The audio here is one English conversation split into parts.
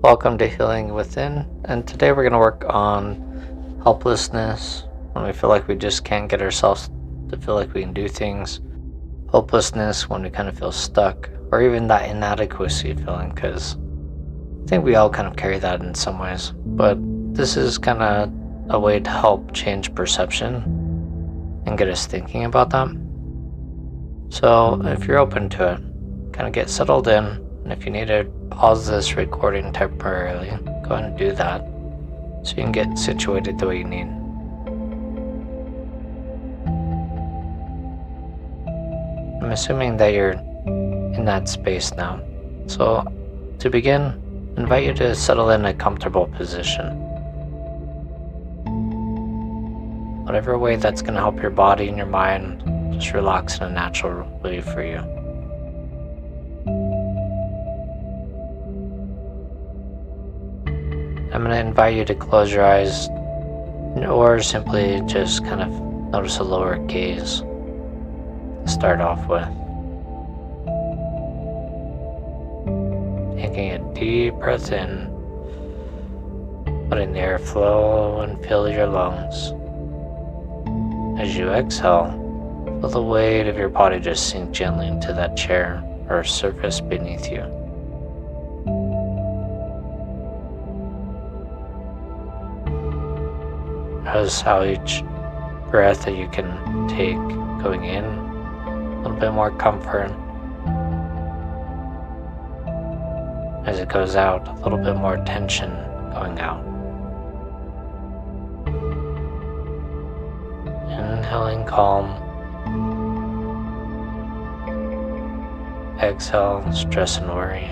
Welcome to Healing Within, and today we're going to work on helplessness when we feel like we just can't get ourselves to feel like we can do things, hopelessness when we kind of feel stuck, or even that inadequacy feeling, because I think we all kind of carry that in some ways, but this is kind of a way to help change perception and get us thinking about that. So if you're open to it, kind of get settled in, and if you need to pause this recording temporarily, go ahead and do that so you can get situated the way you need. I'm assuming that you're in that space now. So to begin, I invite you to settle in a comfortable position. Whatever way that's going to help your body and your mind just relax in a natural way for you. I'm going to invite you to close your eyes or simply just kind of notice a lower gaze to start off with. Taking a deep breath in, letting the air flow and fill your lungs. As you exhale, feel the weight of your body just sink gently into that chair or surface beneath you. Notice how each breath that you can take going in, a little bit more comfort. As it goes out, a little bit more tension going out. Inhaling calm. Exhale stress and worry.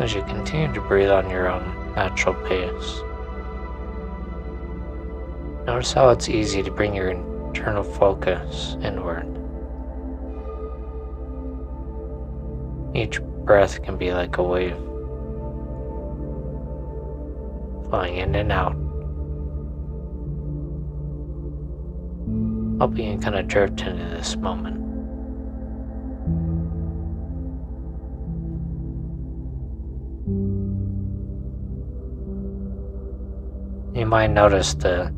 As you continue to breathe on your own natural pace, notice how it's easy to bring your internal focus inward. Each breath can be like a wave, flowing in and out, helping you kind of drift into this moment. You might notice the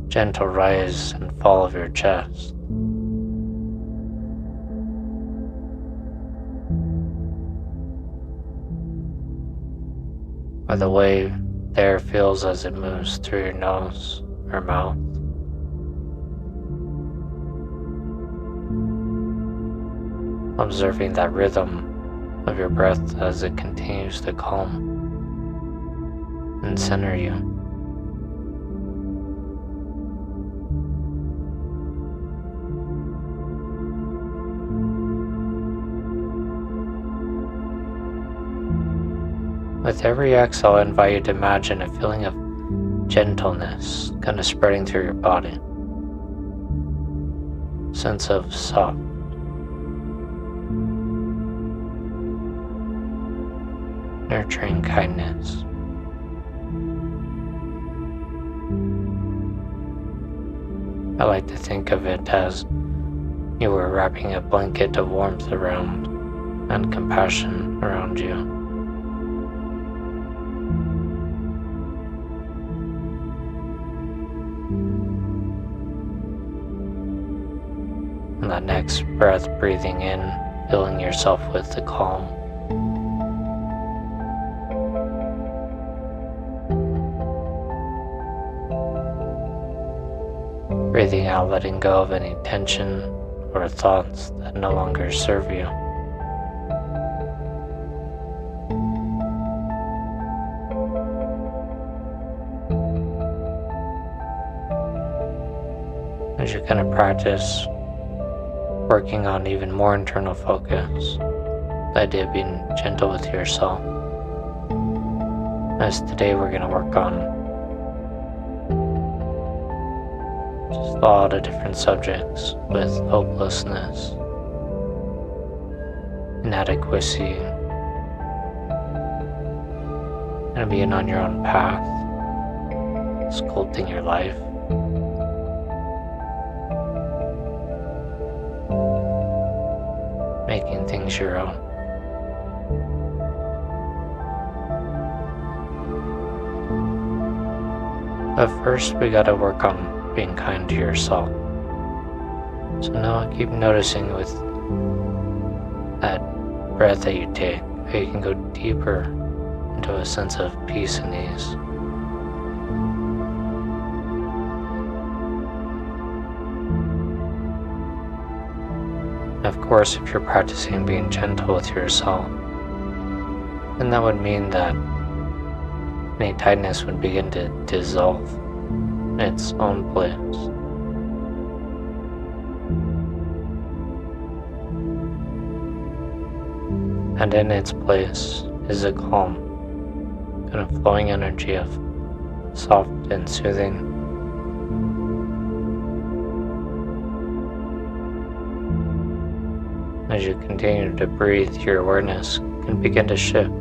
gentle rise and fall of your chest. Or the way the air feels as it moves through your nose or mouth. Observing that rhythm of your breath as it continues to calm and center you. With every exhale, I invite you to imagine a feeling of gentleness kind of spreading through your body. Sense of soft, nurturing kindness. I like to think of it as you were wrapping a blanket of warmth around and compassion around you. And that next breath, breathing in, filling yourself with the calm. Breathing out, letting go of any tension or thoughts that no longer serve you. As you kind of practice working on even more internal focus, the idea of being gentle with yourself. As today we're going to work on just a lot of different subjects with hopelessness, inadequacy, and being on your own path, sculpting your life. Making things your own. But first, we gotta work on being kind to yourself. So now keep noticing with that breath that you take, how you can go deeper into a sense of peace and ease. Of course, if you're practicing being gentle with yourself, then that would mean that any tightness would begin to dissolve in its own place. And in its place is a calm, kind of flowing energy of soft and soothing. As you continue to breathe, your awareness can begin to shift.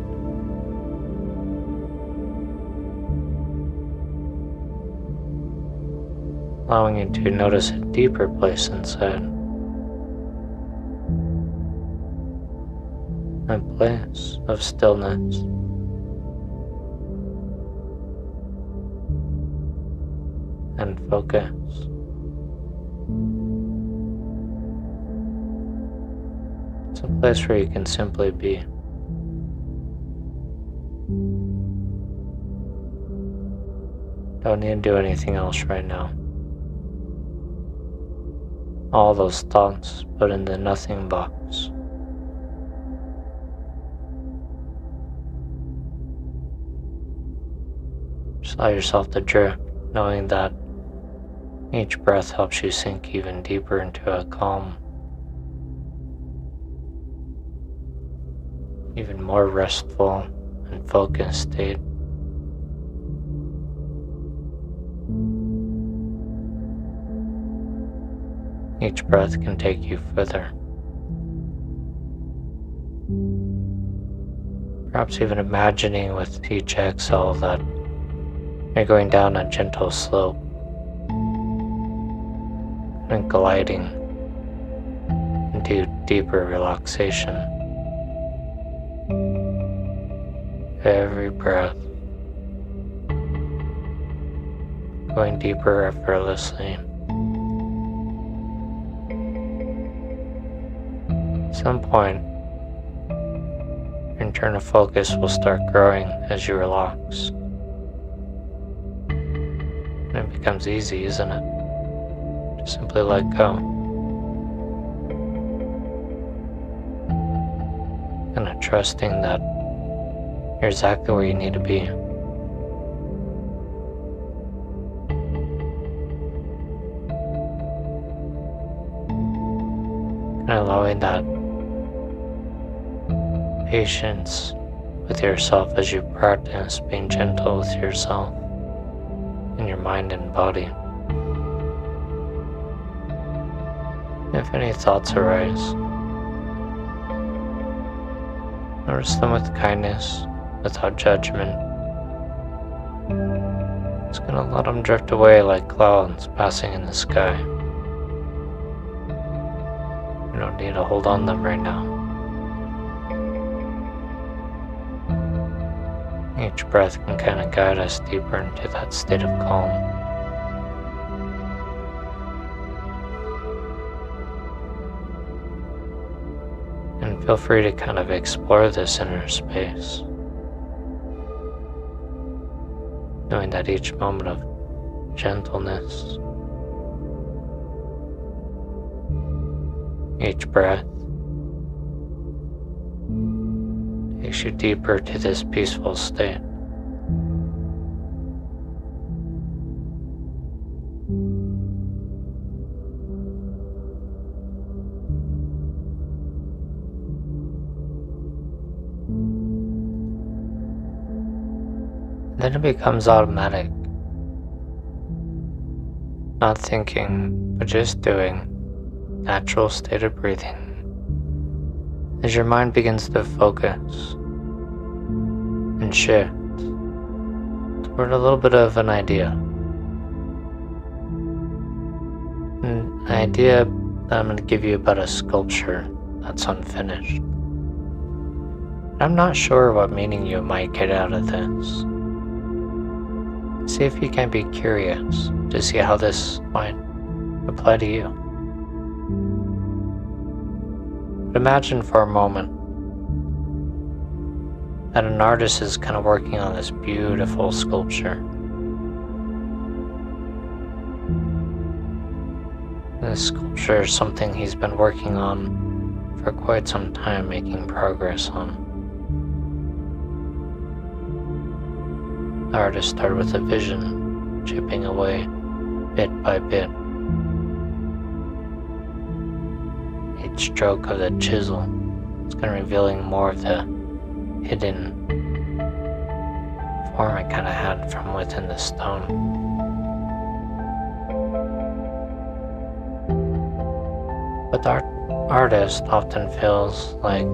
Allowing you to notice a deeper place inside. A place of stillness. And focus. It's a place where you can simply be. Don't need to do anything else right now. All those thoughts put in the nothing box. Just allow yourself to drift, knowing that each breath helps you sink even deeper into a calm, even more restful and focused state. Each breath can take you further. Perhaps even imagining with each exhale that you're going down a gentle slope and gliding into deeper relaxation. Every breath going deeper effortlessly. At some point, your internal focus will start growing as you relax. And it becomes easy, isn't it? Just simply let go. Kind of trusting that you're exactly where you need to be. And allowing that patience with yourself as you practice being gentle with yourself in your mind and body. If any thoughts arise, notice them with kindness, without judgment. Just gonna let them drift away like clouds passing in the sky. You don't need to hold on them right now. Each breath can kind of guide us deeper into that state of calm. And feel free to kind of explore this inner space, knowing that each moment of gentleness, each breath takes you deeper to this peaceful state. Then it becomes automatic. Not thinking, but just doing. Natural state of breathing. As your mind begins to focus and shift toward a little bit of an idea. An idea that I'm going to give you about a sculpture that's unfinished. I'm not sure what meaning you might get out of this. See if you can be curious to see how this might apply to you. But imagine for a moment that an artist is kind of working on this beautiful sculpture. This sculpture is something he's been working on for quite some time, making progress on. The artist started with a vision, chipping away bit by bit. Each stroke of the chisel is kind of revealing more of the hidden form it kind of had from within the stone. But the artist often feels like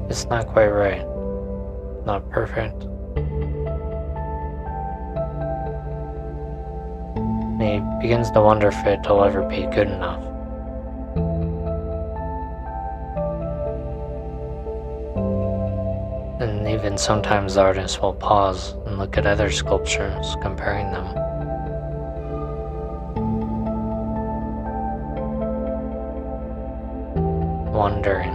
it's not quite right, not perfect. And he begins to wonder if it'll ever be good enough. And even sometimes the artist will pause and look at other sculptures, comparing them. Wondering,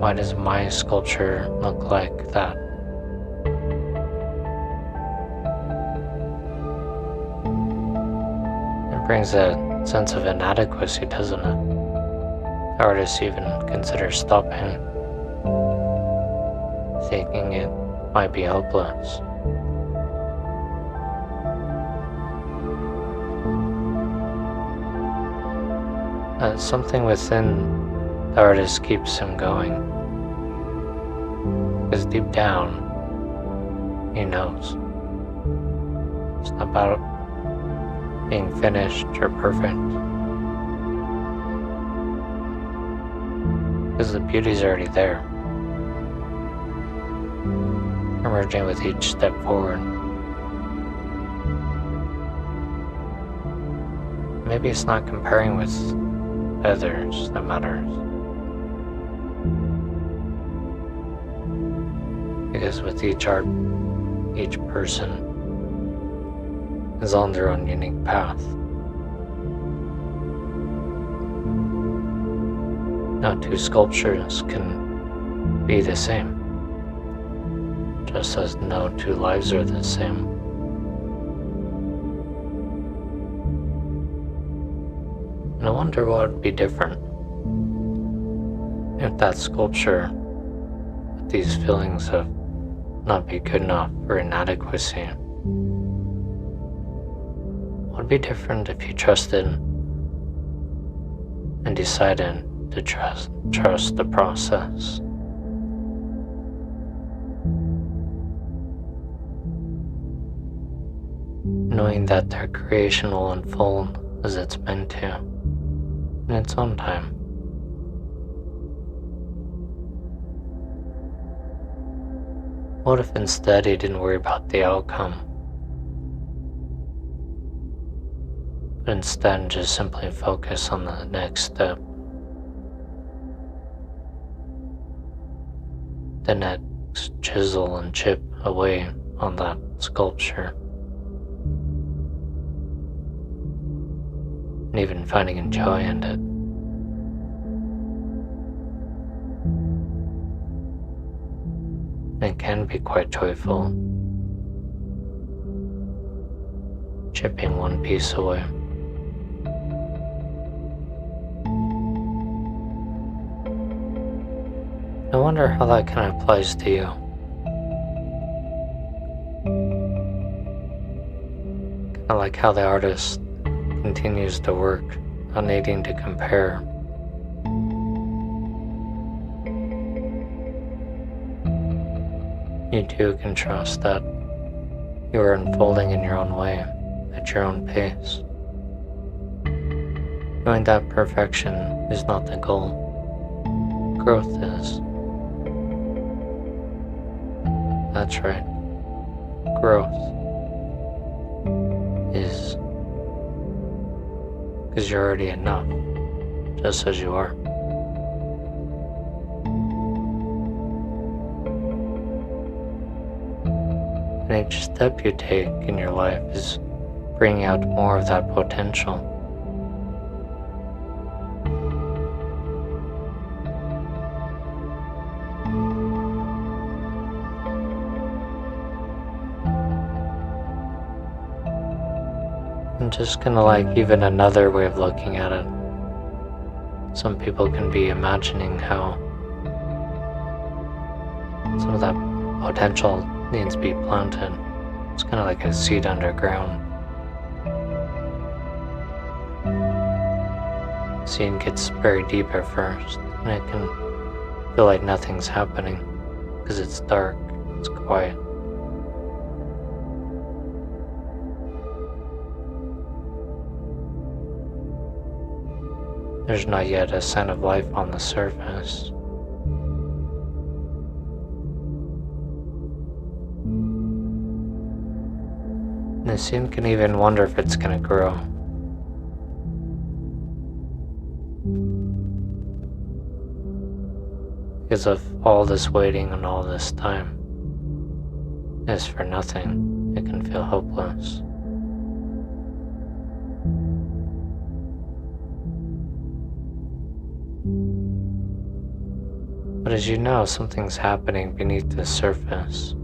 why does my sculpture look like that? It brings a sense of inadequacy, doesn't it? The artist even considers stopping, thinking it might be hopeless. Something within the artist keeps him going, because deep down, he knows it's not about being finished or perfect, because the beauty's already there, emerging with each step forward. Maybe it's not comparing with others that matters, because with each art, each person is on their own unique path. No two sculptures can be the same, just as no two lives are the same. And I wonder what would be different if that sculpture, with these feelings of not being good enough or inadequacy, would be different if you trusted and decided to trust the process. Knowing that their creation will unfold as it's meant to, in its own time. What if instead he didn't worry about the outcome, but instead just simply focus on the next step, the next chisel and chip away on that sculpture, and even finding joy in it. It can be quite joyful, chipping one piece away. I wonder how that kind of applies to you. Kind of like how the artist continues to work, not needing to compare. You too can trust that you are unfolding in your own way, at your own pace. Knowing that perfection is not the goal, growth is. That's right, growth is. Because you're already enough, just as you are. And each step you take in your life is bringing out more of that potential. And just kind of like even another way of looking at it. Some people can be imagining how some of that potential needs to be planted. It's kind of like a seed underground. The seed gets very deep at first, and it can feel like nothing's happening because it's dark, it's quiet. There's not yet a sign of life on the surface. The seed can even wonder if it's going to grow. Because of all this waiting and all this time is for nothing, it can feel hopeless. But as you know, something's happening beneath the surface.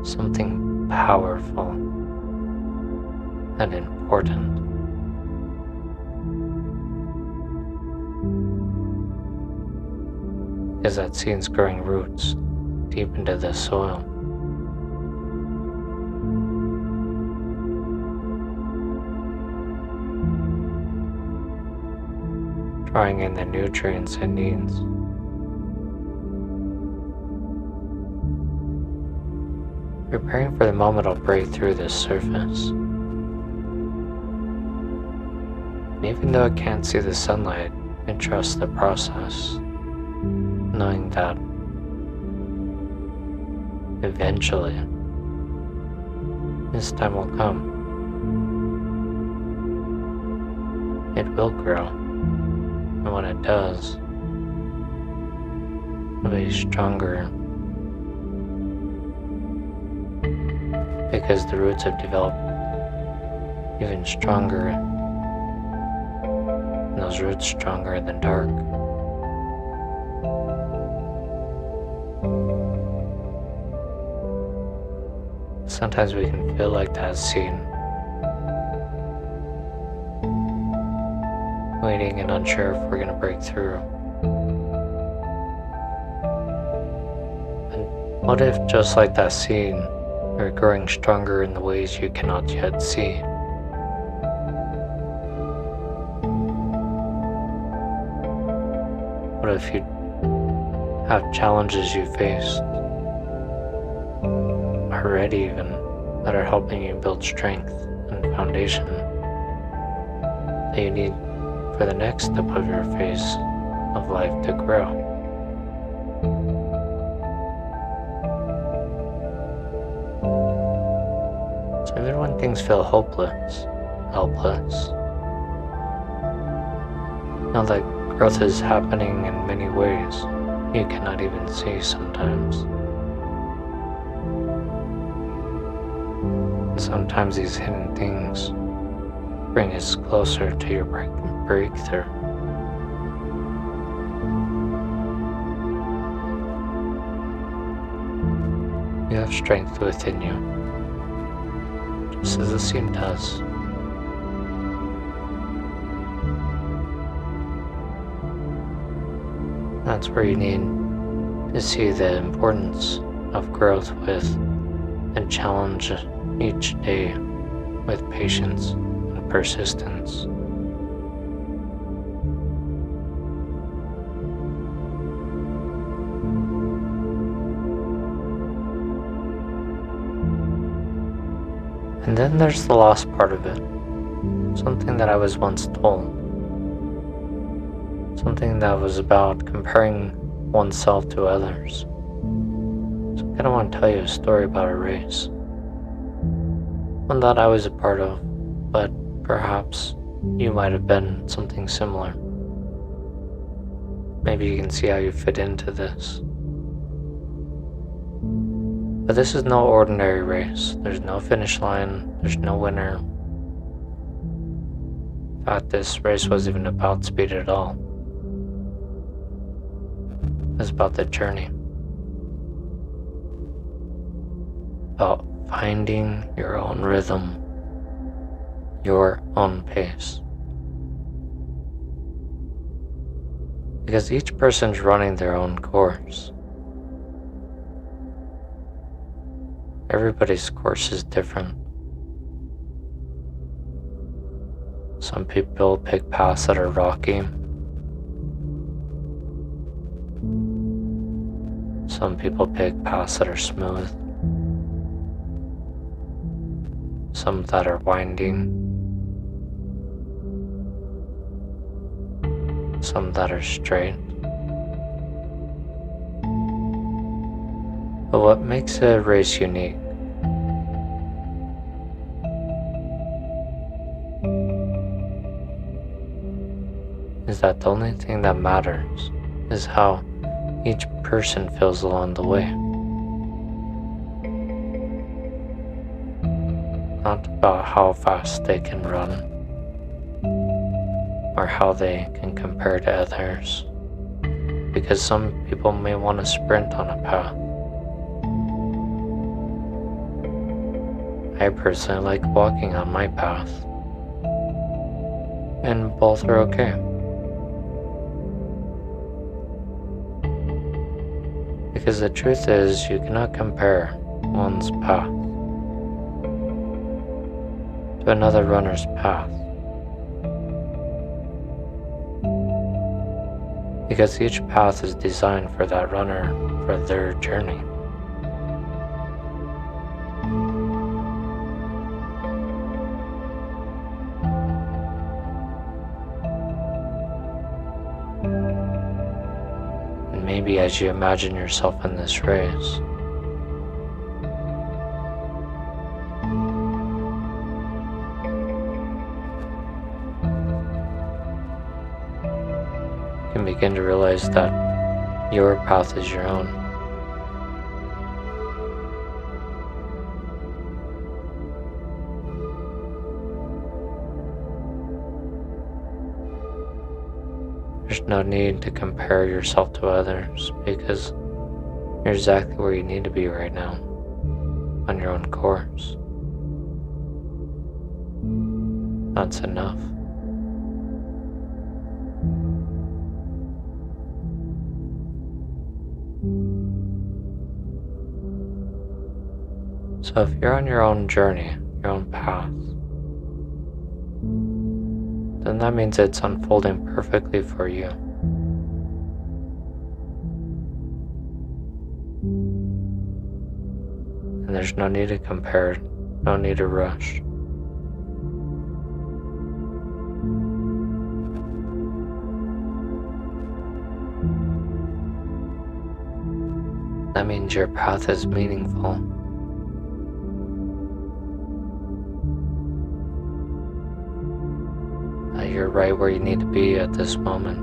Something powerful and important. Because that seed's growing roots deep into the soil. Drawing in the nutrients it needs. Preparing for the moment it'll break through this surface. And even though it can't see the sunlight, it trusts the process, knowing that eventually this time will come. It will grow, and when it does, it'll be stronger because the roots have developed even stronger, and those roots stronger in the dark. Sometimes we can feel like that seed, waiting and unsure if we're going to break through. And what if, just like that seed, you're growing stronger in the ways you cannot yet see? What if you have challenges you faced already even that are helping you build strength and foundation that you need for the next step of your phase of life to grow? So even when things feel hopeless, helpless, know that growth is happening in many ways you cannot even see sometimes. And sometimes these hidden things bring us closer to your breakthrough. You have strength within you, just as the seed does. That's where you need to see the importance of growth with and challenge each day with patience and persistence. And then there's the lost part of it. Something that I was once told. Something that was about comparing oneself to others. So I kind of want to tell you a story about a race. One that I was a part of, but perhaps you might have been something similar. Maybe you can see how you fit into this. But this is no ordinary race. There's no finish line, there's no winner. In fact, this race wasn't even about speed at all. It was about the journey. About finding your own rhythm, your own pace. Because each person's running their own course. Everybody's course is different. Some people pick paths that are rocky. Some people pick paths that are smooth. Some that are winding. Some that are straight. But what makes a race unique is that the only thing that matters is how each person feels along the way. Not about how fast they can run or how they can compare to others, because some people may want to sprint on a path. I personally like walking on my path, and both are okay. Because the truth is, you cannot compare one's path to another runner's path. Because each path is designed for that runner, for their journey. And maybe as you imagine yourself in this race, you can begin to realize that your path is your own. There's no need to compare yourself to others, because you're exactly where you need to be right now, on your own course. That's enough. So if you're on your own journey, your own path, then that means it's unfolding perfectly for you. And there's no need to compare, no need to rush. That means your path is meaningful. That you're right where you need to be at this moment.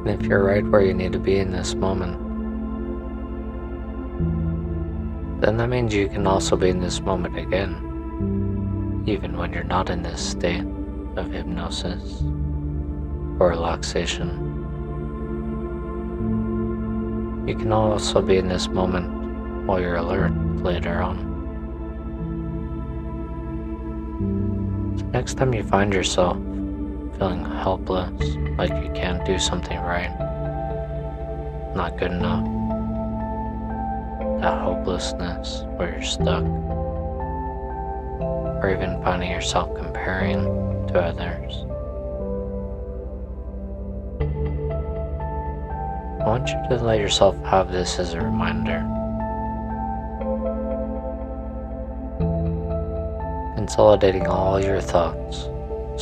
And if you're right where you need to be in this moment, then that means you can also be in this moment again, even when you're not in this state of hypnosis or relaxation. You can also be in this moment while you're alert later on. So next time you find yourself feeling helpless, like you can't do something right, not good enough, that hopelessness where you're stuck, or even finding yourself comparing to others, I want you to let yourself have this as a reminder. Consolidating all your thoughts,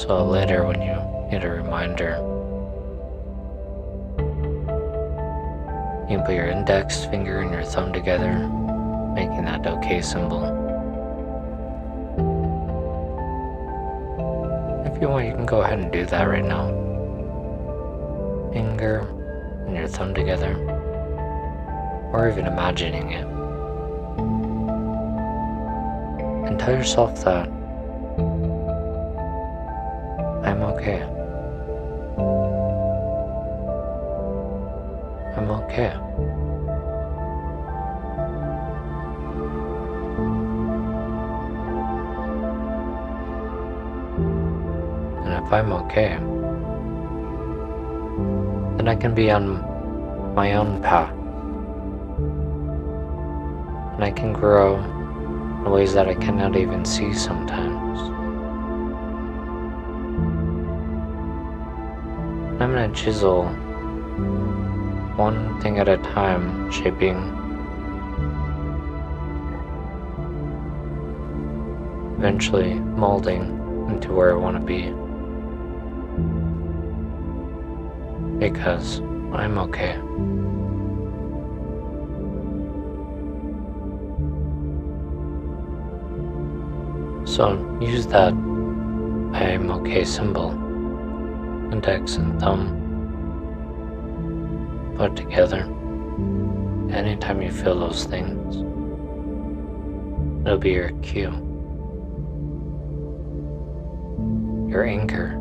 so later when you need a reminder, you can put your index finger and your thumb together, making that OK symbol, you want, you can go ahead and do that right now. Finger and your thumb together, or even imagining it. And tell yourself that I'm okay. I'm okay. And if I'm okay, then I can be on my own path. And I can grow in ways that I cannot even see sometimes. I'm going to chisel one thing at a time, shaping, eventually molding into where I want to be. Because I'm okay. So use that I'm okay symbol, index and thumb, put together. Anytime you feel those things, it'll be your cue, your anchor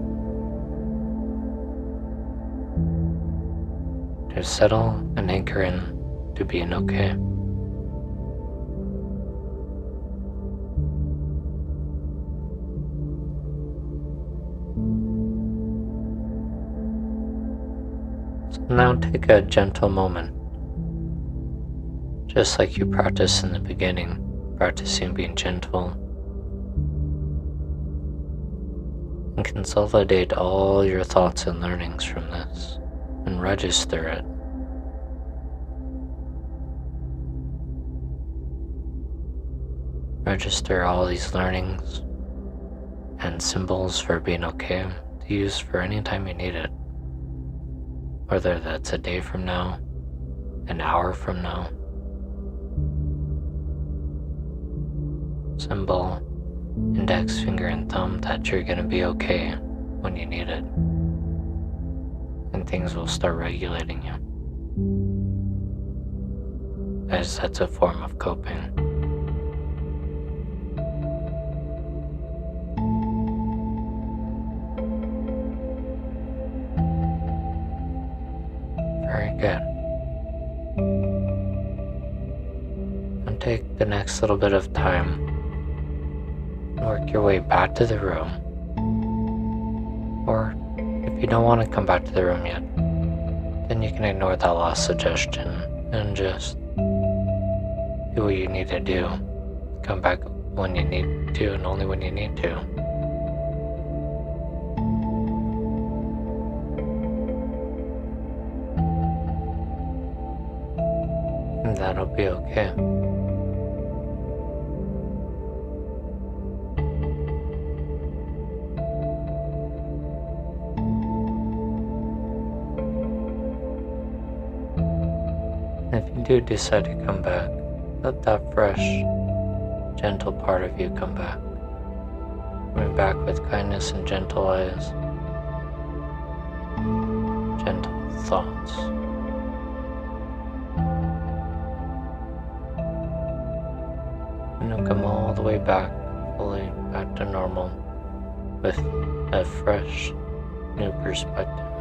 to settle and anchor in to being okay. So now take a gentle moment, just like you practiced in the beginning, practicing being gentle, and consolidate all your thoughts and learnings from this and register it. Register all these learnings and symbols for being okay to use for any time you need it. Whether that's a day from now, an hour from now. Symbol, index, finger, and thumb that you're going to be okay when you need it. And things will start regulating you. As that's a form of coping. Very good. And take the next little bit of time and work your way back to the room. Or if you don't want to come back to the room yet, then you can ignore that last suggestion and just do what you need to do. Come back when you need to and only when you need to. And that'll be okay. And if you do decide to come back, let that fresh, gentle part of you come back. Coming back with kindness and gentle eyes, gentle thoughts. And you'll come all the way back, fully back to normal, with a fresh, new perspective.